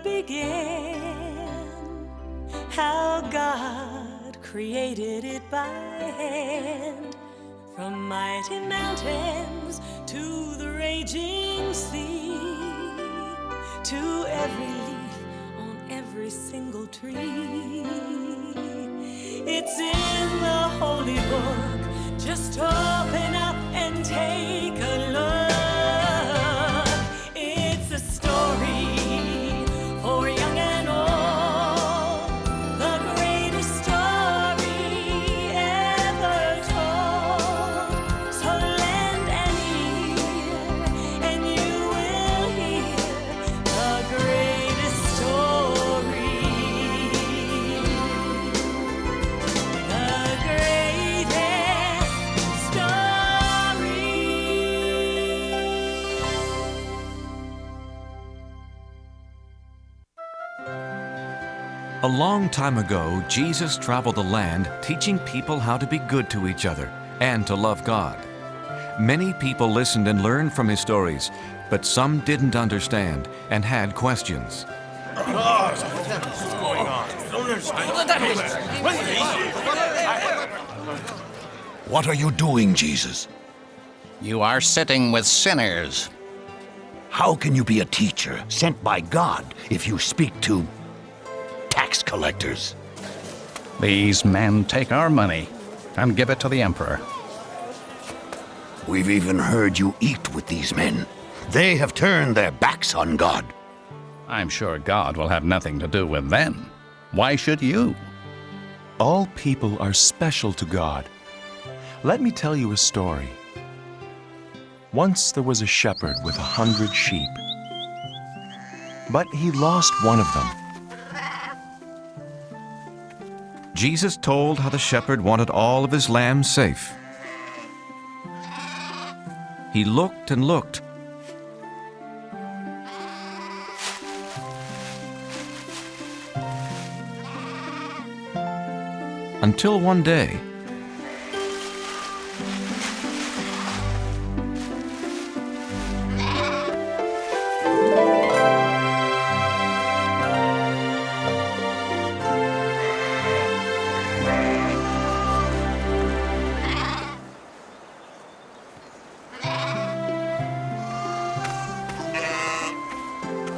began, how God created it by hand. From mighty mountains to the raging sea, to every leaf on every single tree. It's in the holy book. Just open up and take a look. It's a story for young and old, the greatest story ever told. So lend an ear and you will hear the greatest story. The greatest story. A long time ago, Jesus traveled the land teaching people how to be good to each other and to love God. Many people listened and learned from his stories, but some didn't understand and had questions. What are you doing, Jesus? You are sitting with sinners. How can you be a teacher sent by God if you speak to tax collectors? These men take our money and give it to the emperor. We've even heard you eat with these men. They have turned their backs on God. I'm sure God will have nothing to do with them. Why should you? All people are special to God. Let me tell you a story. Once there was a shepherd with 100 sheep, but he lost one of them. Jesus told how the shepherd wanted all of his lambs safe. He looked and looked. Until one day,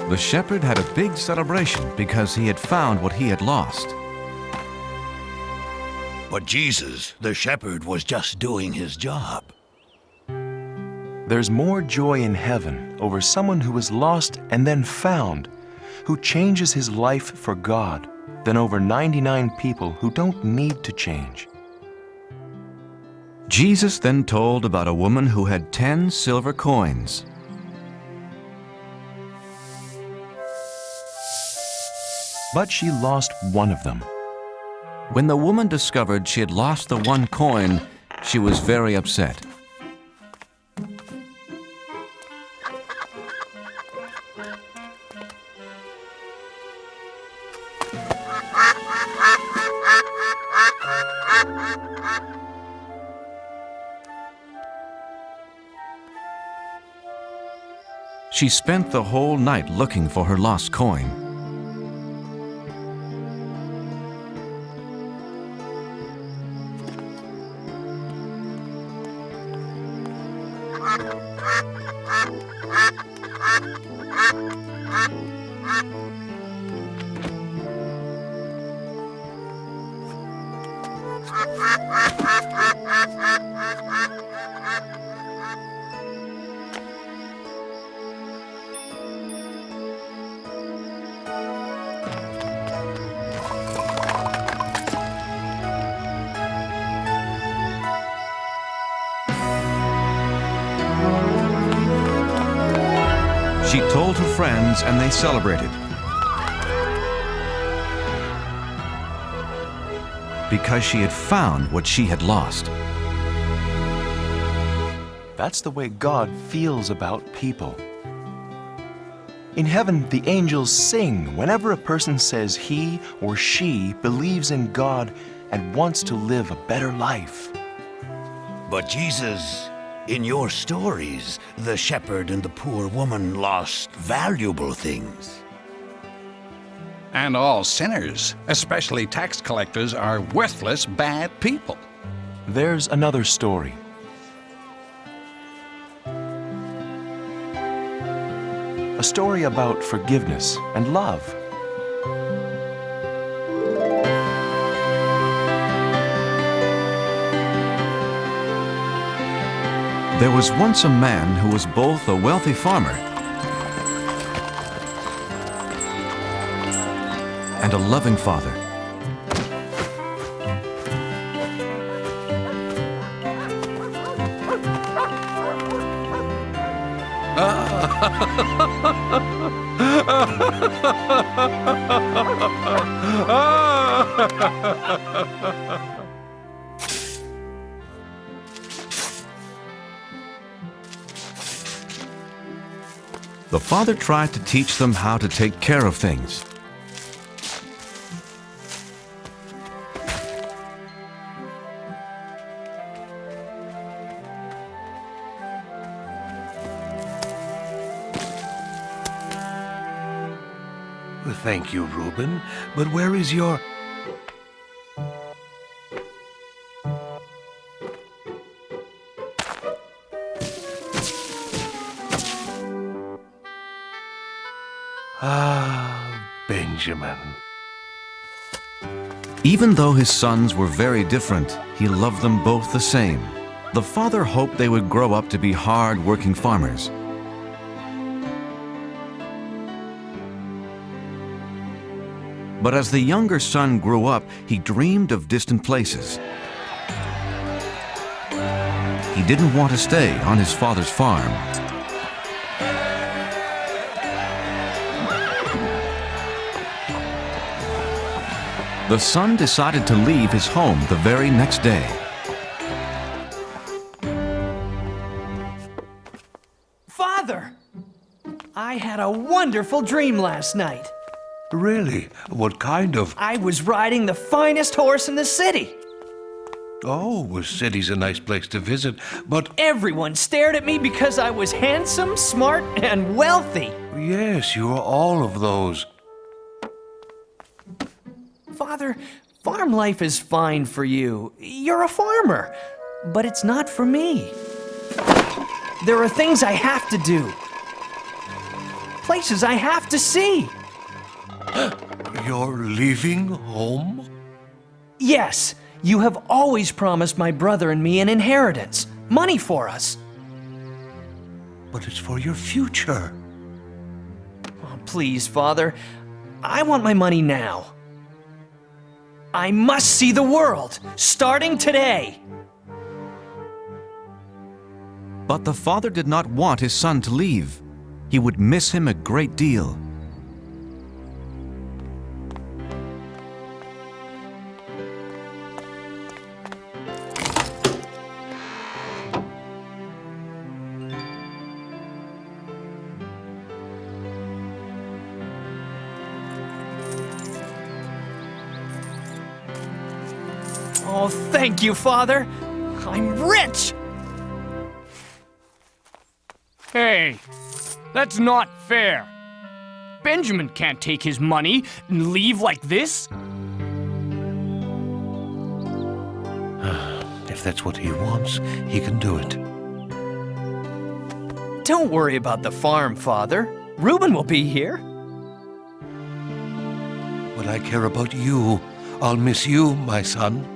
the shepherd had a big celebration because he had found what he had lost. But Jesus, the shepherd, was just doing his job. There's more joy in heaven over someone who was lost and then found, who changes his life for God, than over 99 people who don't need to change. Jesus then told about a woman who had 10 silver coins. But she lost one of them. When the woman discovered she had lost the one coin, she was very upset. She spent the whole night looking for her lost coin. She told her friends and they celebrated. Because she had found what she had lost. That's the way God feels about people. In heaven, the angels sing whenever a person says he or she believes in God and wants to live a better life. But Jesus, in your stories, the shepherd and the poor woman lost valuable things. And all sinners, especially tax collectors, are worthless, bad people. There's another story. A story about forgiveness and love. There was once a man who was both a wealthy farmer and a loving father. The father tried to teach them how to take care of things. Thank you, Reuben. But where is your... Ah, Benjamin. Even though his sons were very different, he loved them both the same. The father hoped they would grow up to be hard-working farmers. But as the younger son grew up, he dreamed of distant places. He didn't want to stay on his father's farm. The son decided to leave his home the very next day. Father! I had a wonderful dream last night. Really? What kind of... I was riding the finest horse in the city. Oh, a city's a nice place to visit, but... Everyone stared at me because I was handsome, smart, and wealthy. Yes, you are all of those. Father, farm life is fine for you. You're a farmer. But it's not for me. There are things I have to do. Places I have to see. You're leaving home? Yes, you have always promised my brother and me an inheritance. Money for us. But it's for your future. Oh, please, Father. I want my money now. I must see the world, starting today. But the father did not want his son to leave. He would miss him a great deal. Oh, thank you, Father. I'm rich. Hey, that's not fair. Benjamin can't take his money and leave like this. If that's what he wants, he can do it. Don't worry about the farm, Father. Reuben will be here. But I care about you. I'll miss you, my son.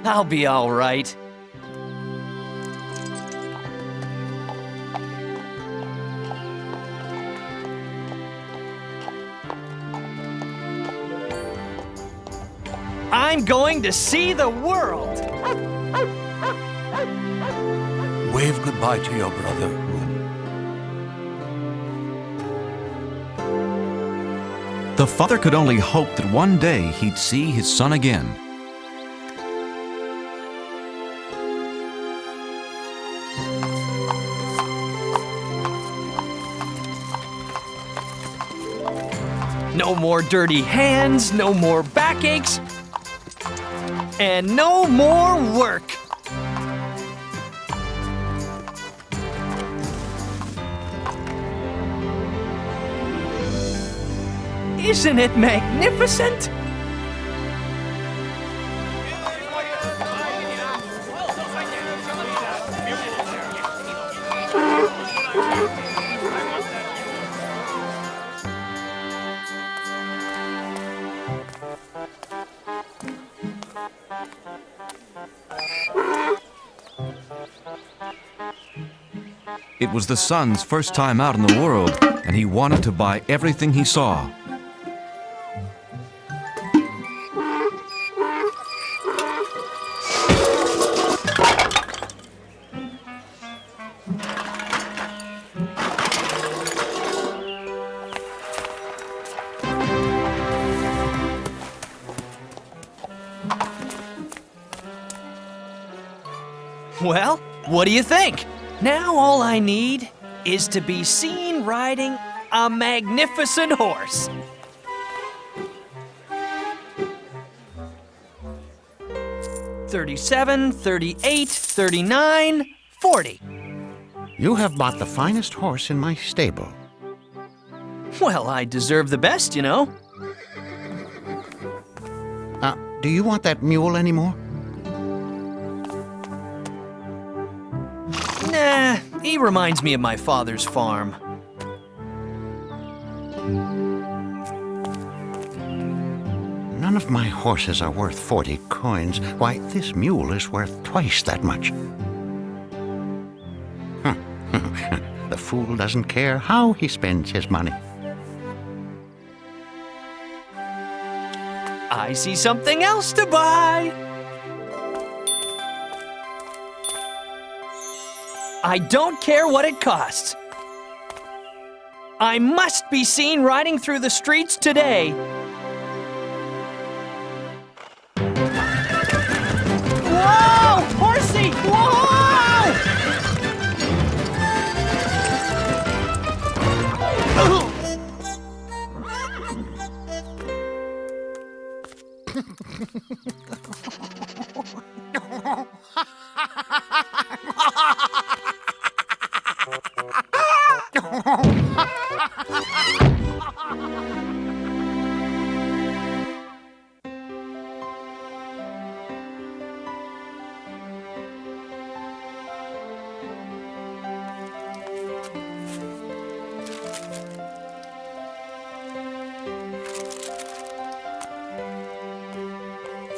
I'll be all right. I'm going to see the world. Wave goodbye to your brother, Reuben. The father could only hope that one day he'd see his son again. No more dirty hands, no more backaches, and no more work. Isn't it magnificent? It was the son's first time out in the world, and he wanted to buy everything he saw. Well, what do you think? Now all I need is to be seen riding a magnificent horse. $37, $38, $39, $40. You have bought the finest horse in my stable. Well, I deserve the best, you know. Do you want that mule anymore? Nah, he reminds me of my father's farm. None of my horses are worth 40 coins. Why, this mule is worth twice that much. The fool doesn't care how he spends his money. I see something else to buy. I don't care what it costs. I must be seen riding through the streets today. Whoa! Horsey! Whoa!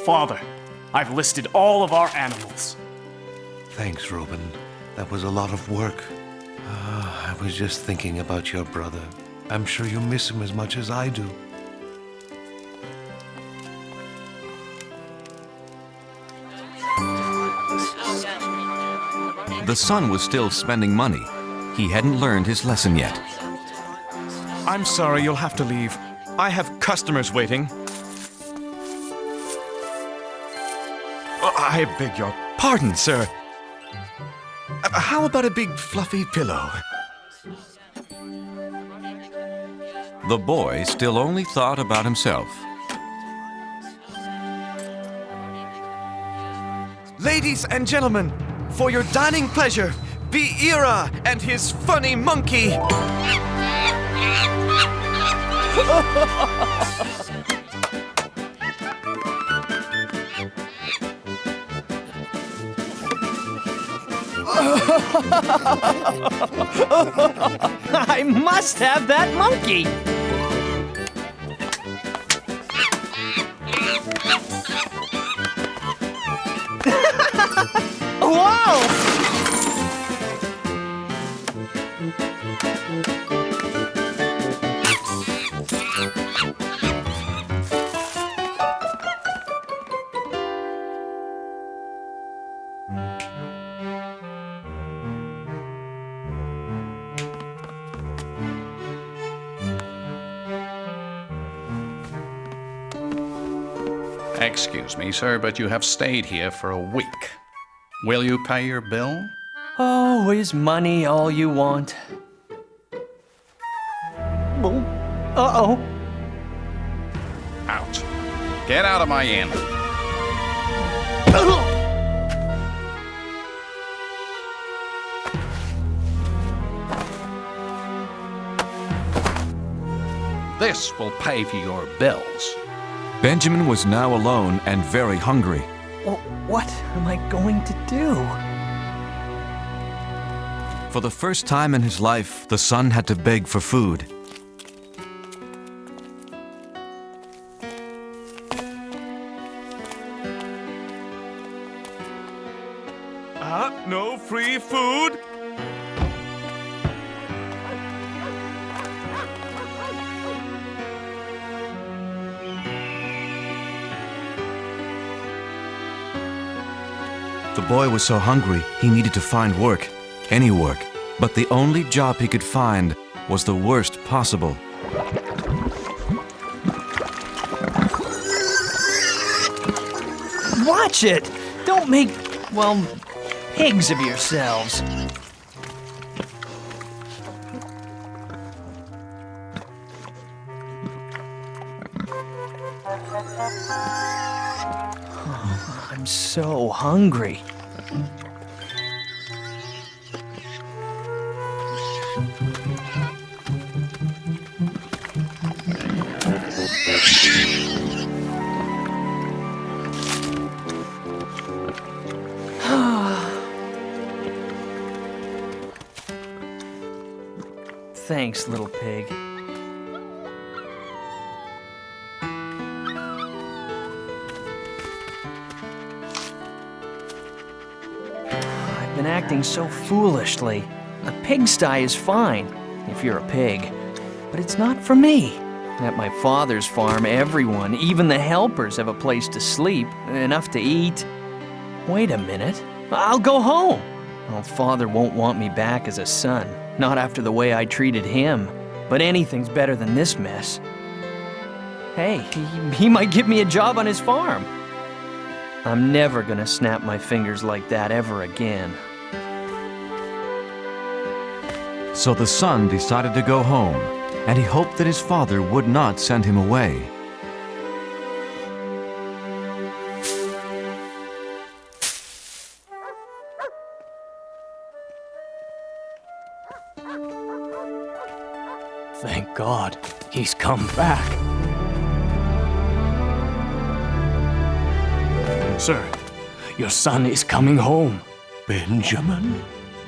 Father, I've listed all of our animals. Thanks, Reuben. That was a lot of work. I was just thinking about your brother. I'm sure you miss him as much as I do. The son was still spending money. He hadn't learned his lesson yet. I'm sorry, you'll have to leave. I have customers waiting. I beg your pardon, sir. How about a big fluffy pillow? The boy still only thought about himself. Ladies and gentlemen, for your dining pleasure, be Ira and his funny monkey. I must have that monkey. Whoa! Excuse me, sir, but you have stayed here for a week. Will you pay your bill? Oh, is money all you want? Uh-oh. Out. Get out of my inn. This will pay for your bills. Benjamin was now alone and very hungry. Well, what am I going to do? For the first time in his life, the son had to beg for food. No free food? The boy was so hungry, he needed to find work, any work. But the only job he could find was the worst possible. Watch it! Don't make, well, pigs of yourselves. Oh, I'm so hungry. Thanks, little pig. I've been acting so foolishly. A pigsty is fine, if you're a pig. But it's not for me. At my father's farm, everyone, even the helpers, have a place to sleep, enough to eat. Wait a minute. I'll go home. Well, father won't want me back as a son. Not after the way I treated him. But anything's better than this mess. Hey, he might give me a job on his farm. I'm never gonna snap my fingers like that ever again. So the son decided to go home, and he hoped that his father would not send him away. Thank God, he's come back. Sir, your son is coming home. Benjamin?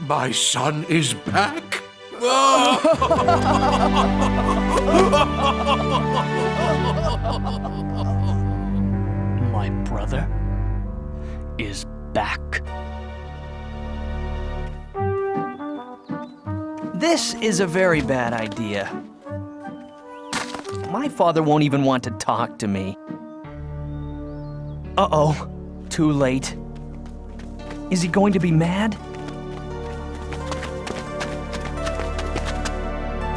My son is back? My brother is back. This is a very bad idea. My father won't even want to talk to me. Uh-oh, too late. Is he going to be mad?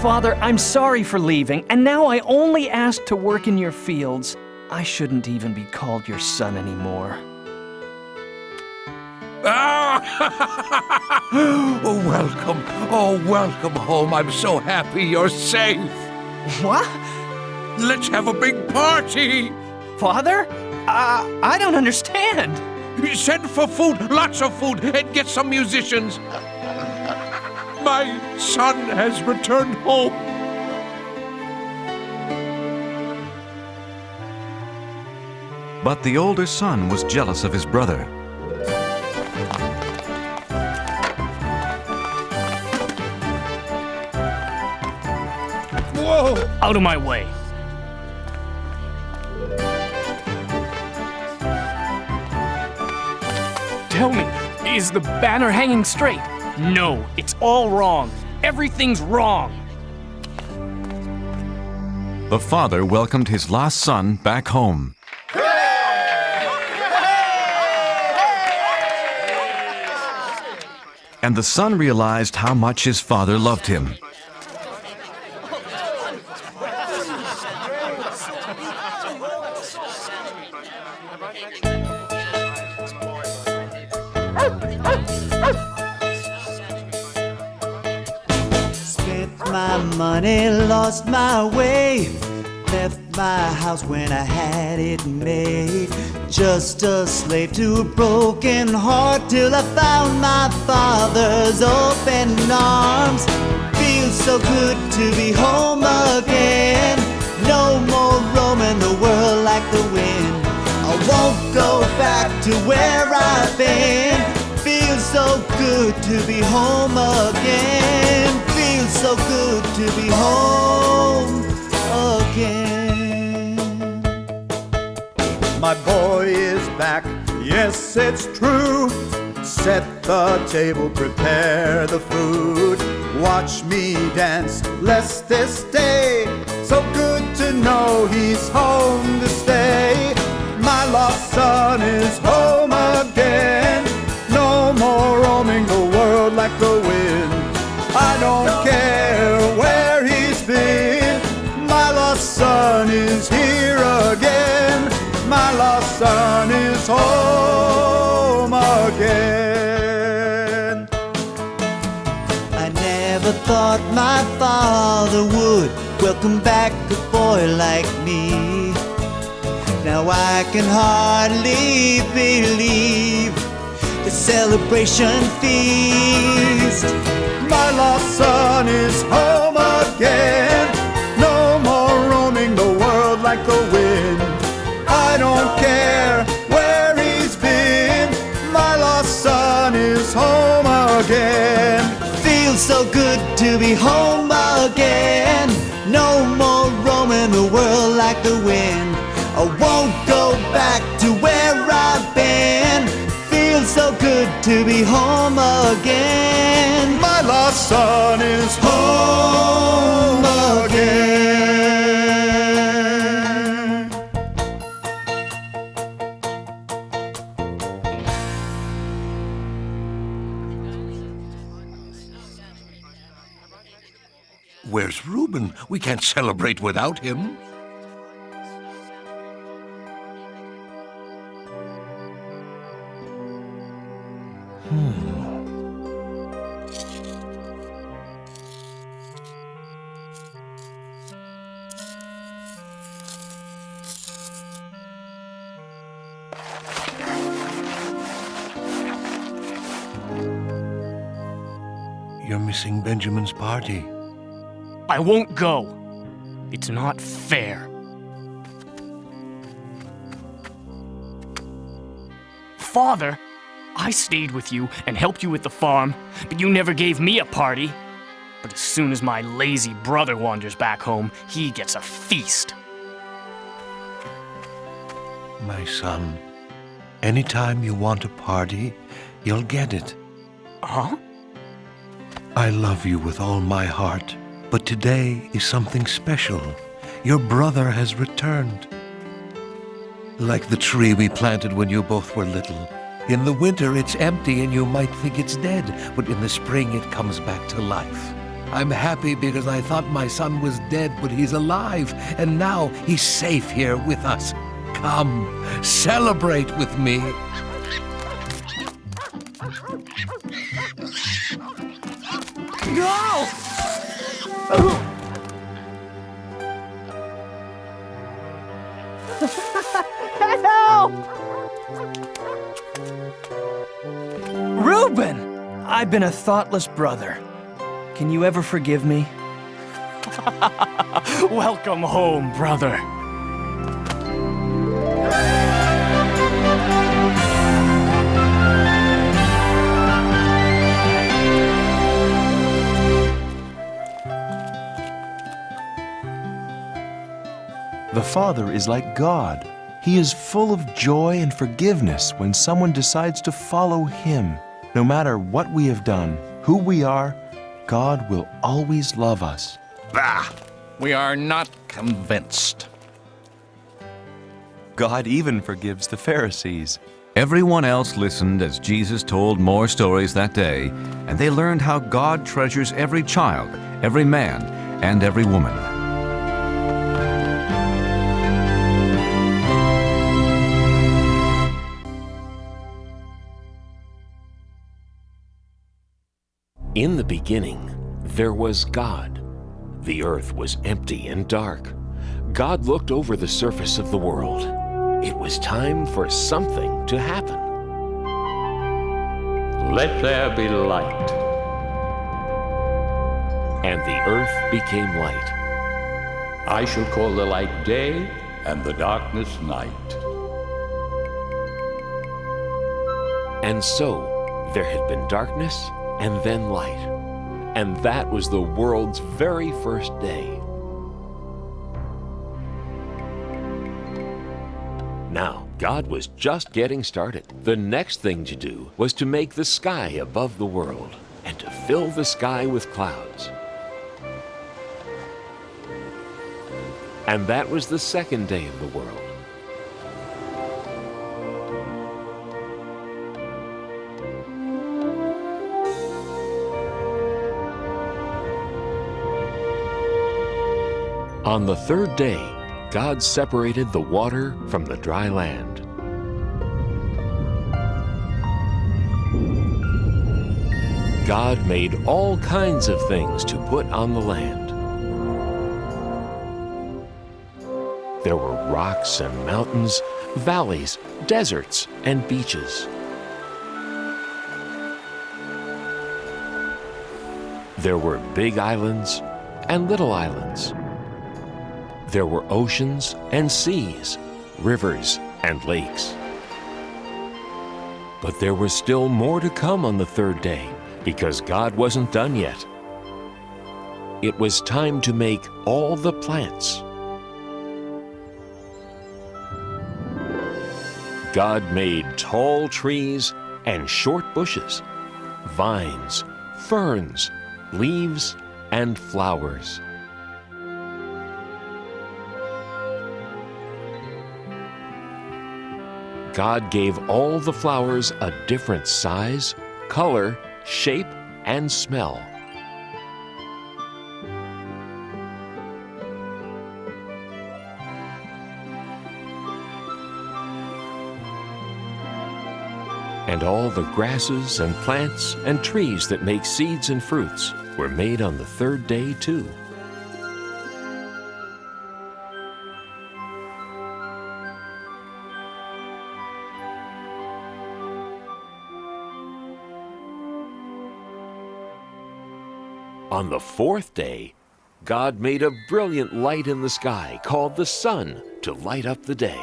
Father, I'm sorry for leaving, and now I only ask to work in your fields. I shouldn't even be called your son anymore. Oh, welcome. Oh, welcome home. I'm so happy you're safe. What? Let's have a big party. Father? I don't understand. Send for food, lots of food, and get some musicians. My son has returned home. But the older son was jealous of his brother. Whoa! Out of my way. Tell me, is the banner hanging straight? No, it's all wrong. Everything's wrong. The father welcomed his lost son back home. And the son realized how much his father loved him. Spent my money, lost my way, left my house when I had it made. Just a slave to a broken heart till I found my father's open arms. Feels so good to be home again. No more roaming the world like the wind. I won't go back to where I've been. Feels so good to be home again. Feels so good to be home again. My boy is back, yes, it's true. Set the table, prepare the food. Watch me dance, bless this day. So good to know he's home to stay. My lost son is home again. No more roaming the world like the wind. I don't care where he's been. My lost son is here again. My lost son is home again. I never thought my father would welcome back a boy like me. Now I can hardly believe the celebration feast. My lost son is home again. No more roaming the world like the wind. I don't care where he's been. My lost son is home again. Feels so good to be home again. No more roaming the world like the wind. I won't go back to where I've been. Feels so good to be home again. My lost son is home again. Where's Reuben? We can't celebrate without him. You're missing Benjamin's party. I won't go. It's not fair. Father, I stayed with you and helped you with the farm, but you never gave me a party. But as soon as my lazy brother wanders back home, he gets a feast. My son, anytime you want a party, you'll get it. Huh? I love you with all my heart, but today is something special. Your brother has returned. Like the tree we planted when you both were little. In the winter it's empty and you might think it's dead, but in the spring it comes back to life. I'm happy because I thought my son was dead, but he's alive, and now he's safe here with us. Come, celebrate with me. No! Help! Reuben! I've been a thoughtless brother. Can you ever forgive me? Welcome home, brother. The Father is like God. He is full of joy and forgiveness when someone decides to follow Him. No matter what we have done, who we are, God will always love us. Bah! We are not convinced. God even forgives the Pharisees. Everyone else listened as Jesus told more stories that day, and they learned how God treasures every child, every man, and every woman. In the beginning, there was God. The earth was empty and dark. God looked over the surface of the world. It was time for something to happen. Let there be light. And the earth became light. I shall call the light day and the darkness night. And so there had been darkness and then light. And that was the world's very first day. Now, God was just getting started. The next thing to do was to make the sky above the world and to fill the sky with clouds. And that was the second day of the world. On the third day, God separated the water from the dry land. God made all kinds of things to put on the land. There were rocks and mountains, valleys, deserts, and beaches. There were big islands and little islands. There were oceans and seas, rivers and lakes. But there was still more to come on the third day, because God wasn't done yet. It was time to make all the plants. God made tall trees and short bushes, vines, ferns, leaves, and flowers. God gave all the flowers a different size, color, shape, and smell. And all the grasses and plants and trees that make seeds and fruits were made on the third day too. On the fourth day, God made a brilliant light in the sky called the sun to light up the day,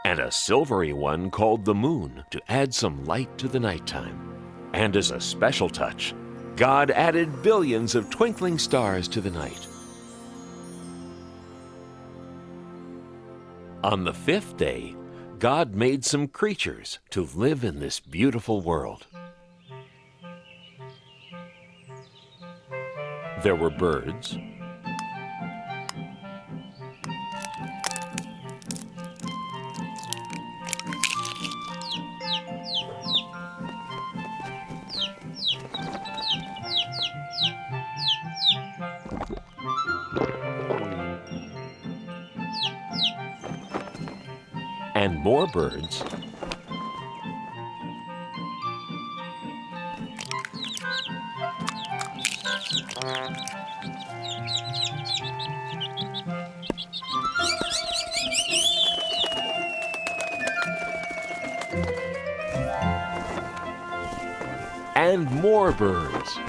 and a silvery one called the moon to add some light to the nighttime. And as a special touch, God added billions of twinkling stars to the night. On the fifth day, God made some creatures to live in this beautiful world. There were birds, and more birds, and more birds.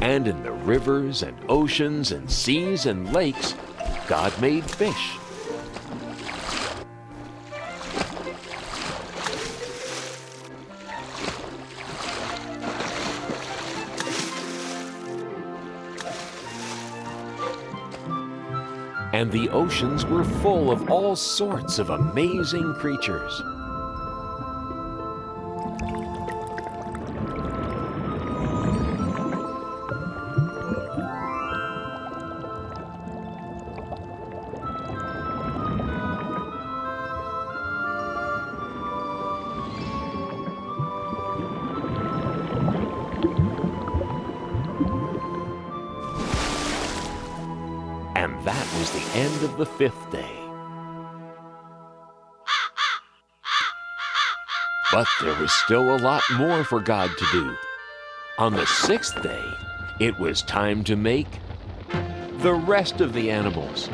And in the rivers and oceans and seas and lakes, God made fish. And the oceans were full of all sorts of amazing creatures. And that was the end of the fifth day. But there was still a lot more for God to do. On the sixth day, it was time to make the rest of the animals.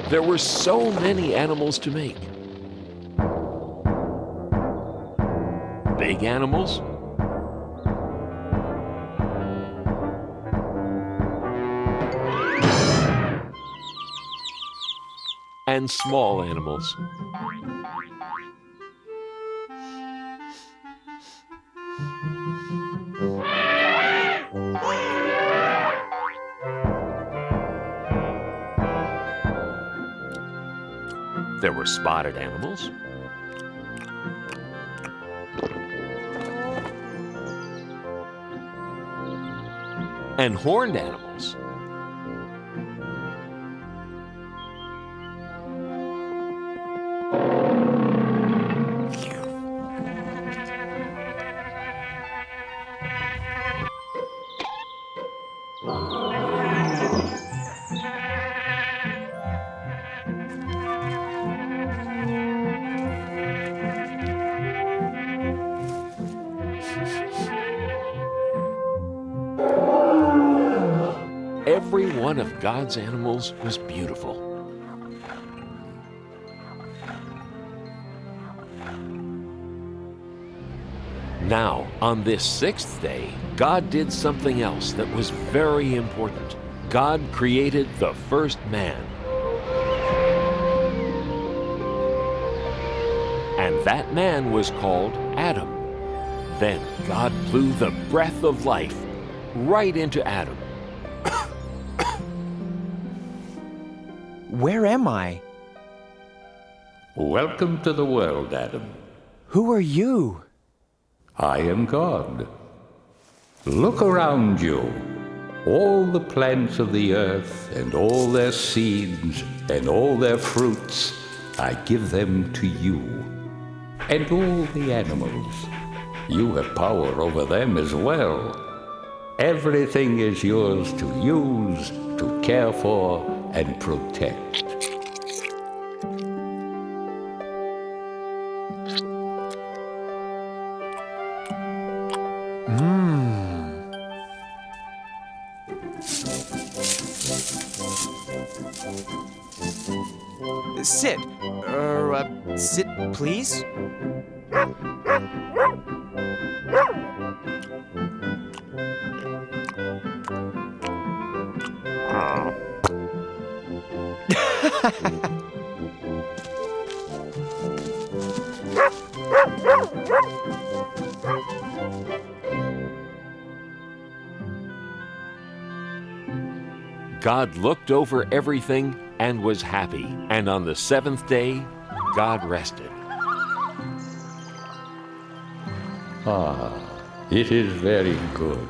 There were so many animals to make. Big animals, and small animals. There were spotted animals, and horned animals. Every one of God's animals was beautiful. Now, on this sixth day, God did something else that was very important. God created the first man. And that man was called Adam. Then God blew the breath of life right into Adam. Where am I? Welcome to the world, Adam. Who are you? I am God. Look around you. All the plants of the earth and all their seeds and all their fruits, I give them to you. And all the animals. You have power over them as well. Everything is yours to use, to care for, and protect. Sit. Sit, please. God looked over everything and was happy. And on the seventh day, God rested. It is very good.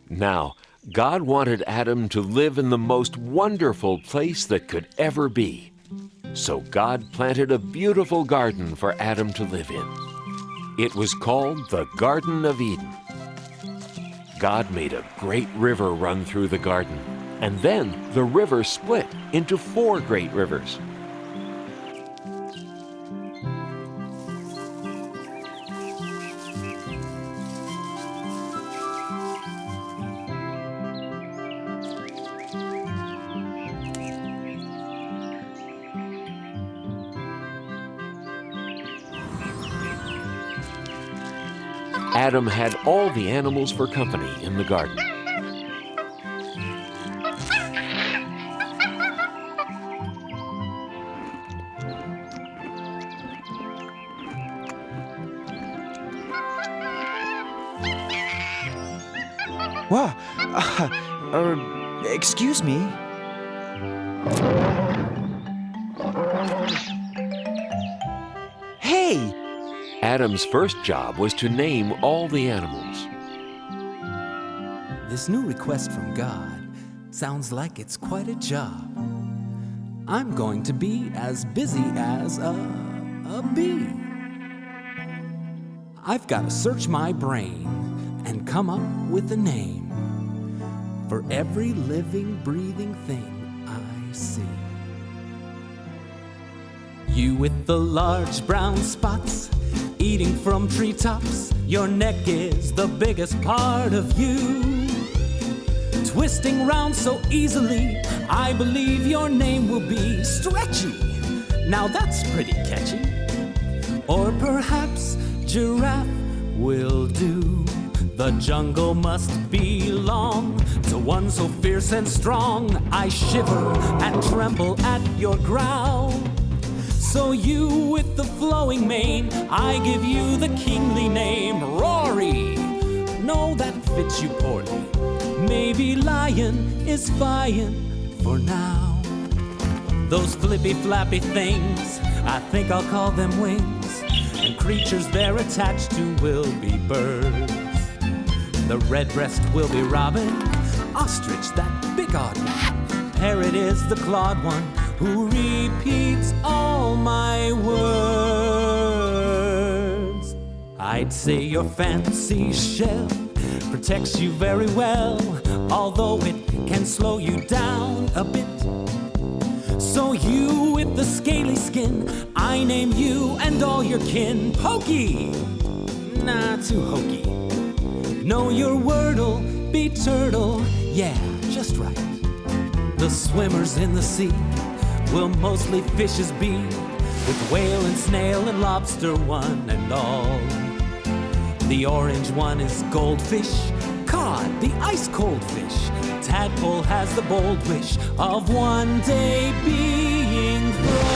Now, God wanted Adam to live in the most wonderful place that could ever be. So God planted a beautiful garden for Adam to live in. It was called the Garden of Eden. God made a great river run through the garden, and then the river split into 4 great rivers. Adam had all the animals for company in the garden. Whoa. Excuse me. Hey! Adam's first job was to name all the animals. This new request from God sounds like it's quite a job. I'm going to be as busy as a bee. I've got to search my brain and come up with a name for every living, breathing thing I see. You with the large brown spots, eating from treetops, your neck is the biggest part of you. Twisting round so easily, I believe your name will be Stretchy. Now that's pretty catchy. Or perhaps Giraffe will do. The jungle must belong to one so fierce and strong. I shiver and tremble at your growl. So you with the flowing mane, I give you the kingly name, Rory. No, that fits you poorly. Maybe lion is fine for now. Those flippy flappy things, I think I'll call them wings. And creatures they're attached to will be birds. The redbreast will be robin, ostrich that big odd one. Parrot is the clawed one who repeats all my words. I'd say your fancy shell protects you very well, although it can slow you down a bit. So you with the scaly skin, I name you and all your kin Pokey. Nah, too hokey. Know your word'll be turtle, yeah, just right. The swimmers in the sea will mostly fishes be, with whale and snail and lobster one and all. The orange one is goldfish, cod, the ice-cold fish. Tadpole has the bold wish of one day being frog.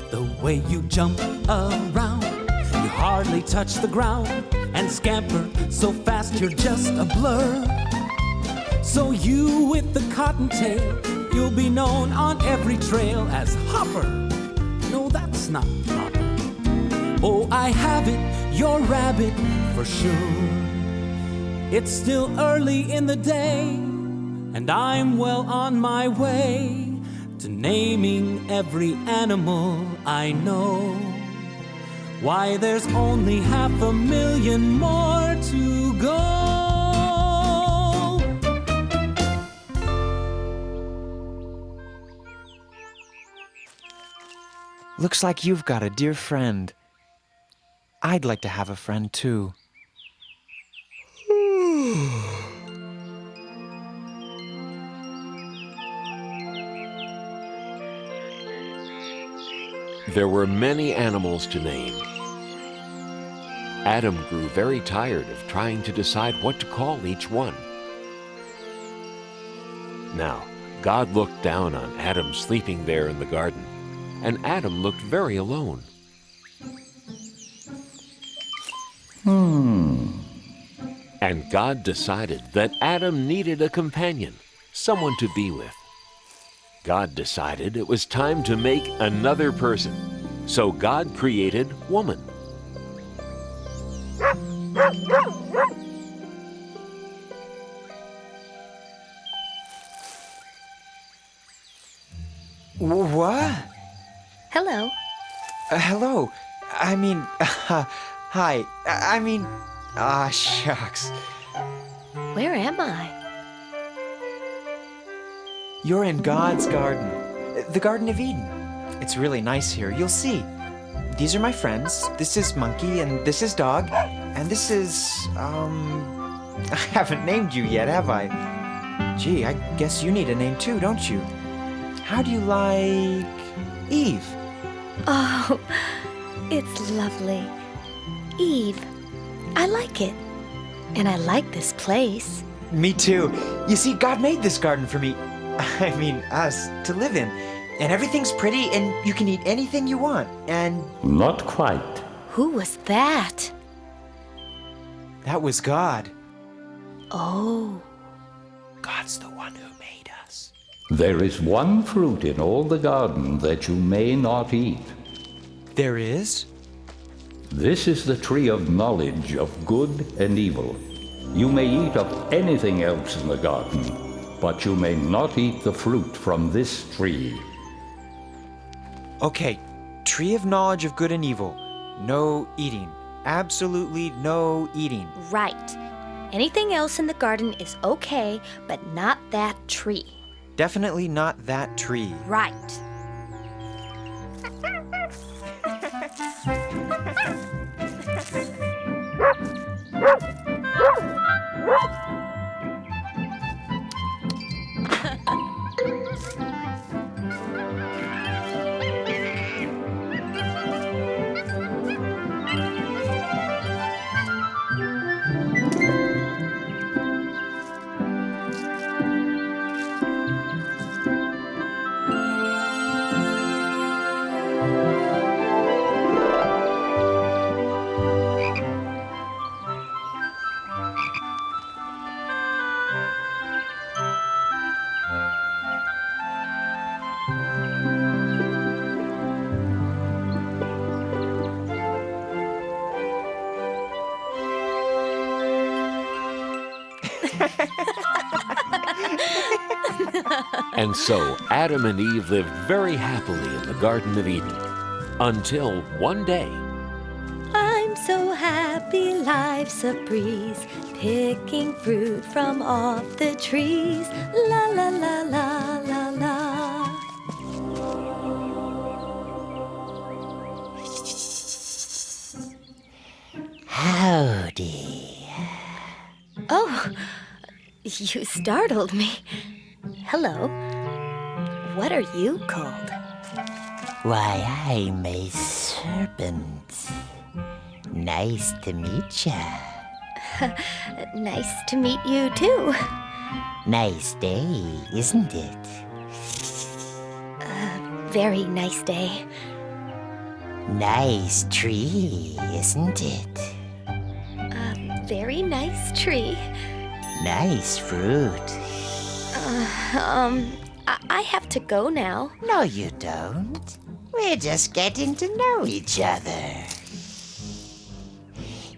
The way you jump around, you hardly touch the ground, and scamper so fast you're just a blur. So you with the cottontail, you'll be known on every trail as Hopper. No, that's not Hopper. Oh, I have it, you're rabbit for sure. It's still early in the day, and I'm well on my way to naming every animal I know. Why, there's only 500,000 more to go. Looks like you've got a dear friend. I'd like to have a friend too. There were many animals to name. Adam grew very tired of trying to decide what to call each one. Now, God looked down on Adam sleeping there in the garden, and Adam looked very alone. And God decided that Adam needed a companion, someone to be with. God decided it was time to make another person, so God created woman. What? Hello. Hello. I mean, hi. I mean, shucks. Where am I? You're in God's garden, the Garden of Eden. It's really nice here, you'll see. These are my friends. This is Monkey, and this is Dog, and this is, I haven't named you yet, have I? Gee, I guess you need a name too, don't you? How do you like Eve? Oh, it's lovely. Eve. I like it. And I like this place. Me too. You see, God made this garden for me. I mean, us, to live in. And everything's pretty, and you can eat anything you want, and... Not quite. Who was that? That was God. Oh. God's the one who made us. There is one fruit in all the garden that you may not eat. There is? This is the tree of knowledge of good and evil. You may eat of anything else in the garden, but you may not eat the fruit from this tree. Okay, tree of knowledge of good and evil. No eating. absolutely no eating. Right. Anything else in the garden is okay, but not that tree. Definitely not that tree. Right. And so Adam and Eve lived very happily in the Garden of Eden until one day. I'm so happy, life's a breeze, picking fruit from off the trees. La la la la la la. Howdy. Oh, you startled me. Hello. What are you called? Why, I'm a serpent. Nice to meet ya. Nice to meet you, too. Nice day, isn't it? Very nice day. Nice tree, isn't it? Very nice tree. Nice fruit. I have to go now. No, you don't. We're just getting to know each other.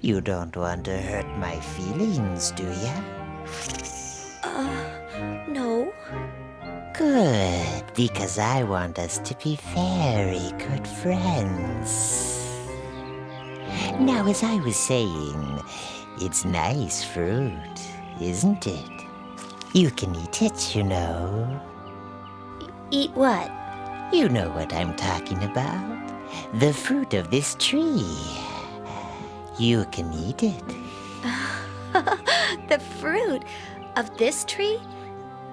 You don't want to hurt my feelings, do ya? No. Good, because I want us to be very good friends. Now, as I was saying, it's nice fruit, isn't it? You can eat it, you know. Eat what? You know what I'm talking about. The fruit of this tree. You can eat it. The fruit of this tree?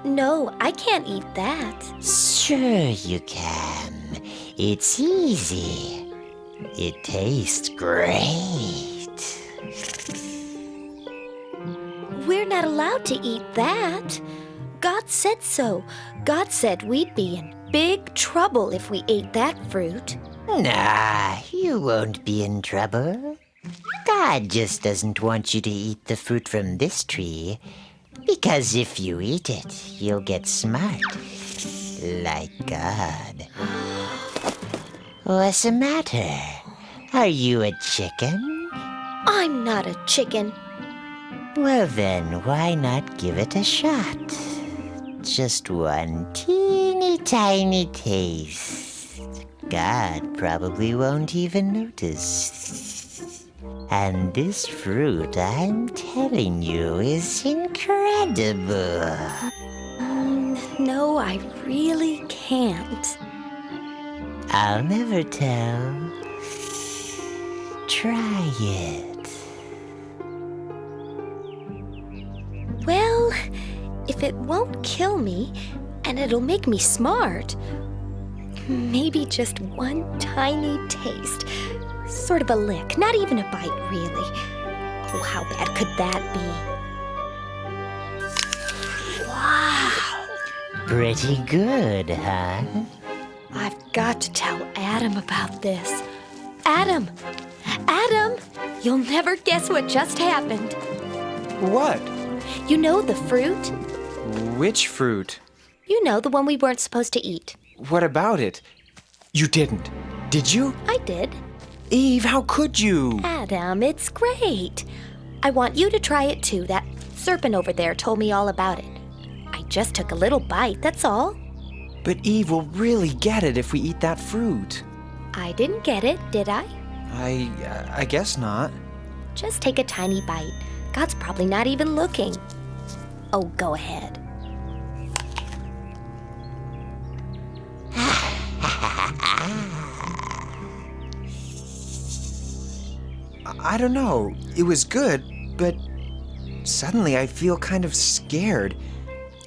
No, I can't eat that. Sure you can. It's easy. It tastes great. We're not allowed to eat that. God said so. God said we'd be in big trouble if we ate that fruit. Nah, you won't be in trouble. God just doesn't want you to eat the fruit from this tree, because if you eat it, you'll get smart. Like God. What's the matter? Are you a chicken? I'm not a chicken. Well then, why not give it a shot? Just one teeny tiny taste. God probably won't even notice. And this fruit, I'm telling you, is incredible. No, I really can't. I'll never tell. Try it. Well, if it won't kill me, and it'll make me smart, maybe just one tiny taste. Sort of a lick, not even a bite, really. Oh, how bad could that be? Wow! Pretty good, huh? I've got to tell Adam about this. Adam! Adam! You'll never guess what just happened. What? You know the fruit? Which fruit? You know, the one we weren't supposed to eat. What about it? You didn't. Did you? I did. Eve, how could you? Adam, it's great. I want you to try it too. That serpent over there told me all about it. I just took a little bite, that's all. But Eve will really get it if we eat that fruit. I didn't get it, did I? I guess not. Just take a tiny bite. God's probably not even looking. Oh, go ahead. I don't know. It was good, but suddenly I feel kind of scared.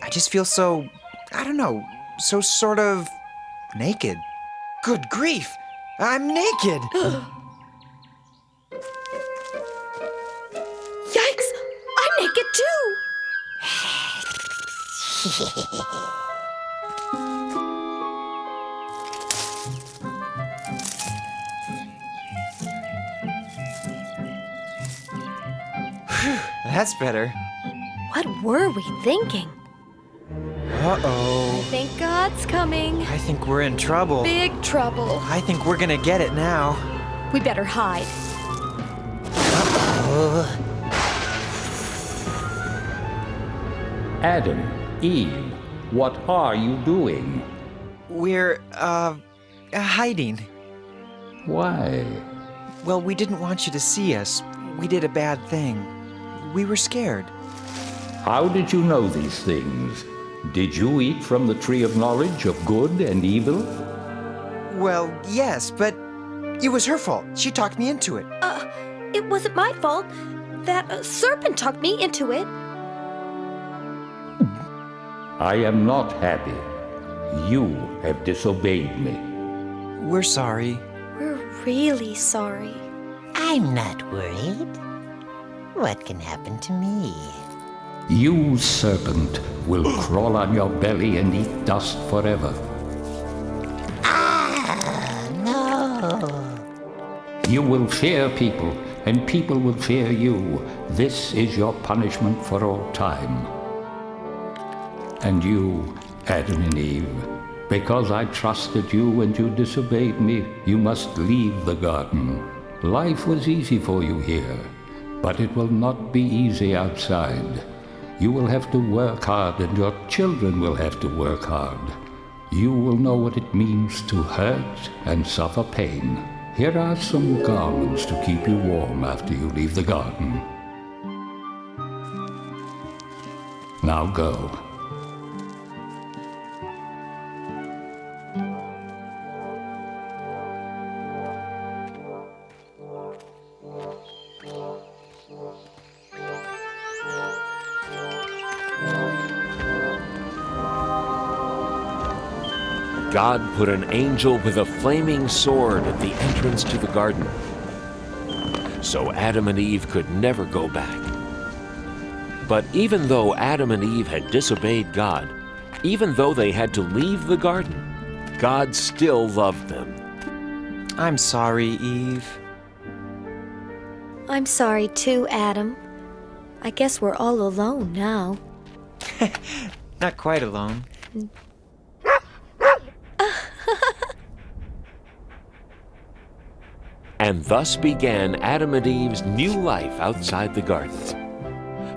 I just feel so, I don't know, so sort of naked. Good grief! I'm naked! Yikes! I'm naked too! That's better. What were we thinking? Uh-oh. I think God's coming. I think we're in trouble. Big trouble. I think we're gonna get it now. We better hide. Adam, Eve, what are you doing? We're, hiding. Why? Well, we didn't want you to see us. We did a bad thing. We were scared. How did you know these things? Did you eat from the tree of knowledge of good and evil? Well, yes, but it was her fault. She talked me into it. It wasn't my fault. That serpent talked me into it. I am not happy. You have disobeyed me. We're sorry. We're really sorry. I'm not worried. What can happen to me? You, serpent, will crawl on your belly and eat dust forever. No. You will fear people, and people will fear you. This is your punishment for all time. And you, Adam and Eve, because I trusted you and you disobeyed me, you must leave the garden. Life was easy for you here, but it will not be easy outside. You will have to work hard, and your children will have to work hard. You will know what it means to hurt and suffer pain. Here are some garments to keep you warm after you leave the garden. Now go. God put an angel with a flaming sword at the entrance to the garden, so Adam and Eve could never go back. But even though Adam and Eve had disobeyed God, even though they had to leave the garden, God still loved them. I'm sorry, Eve. I'm sorry too, Adam. I guess we're all alone now. Not quite alone. And thus began Adam and Eve's new life outside the garden.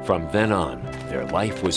From then on, their life was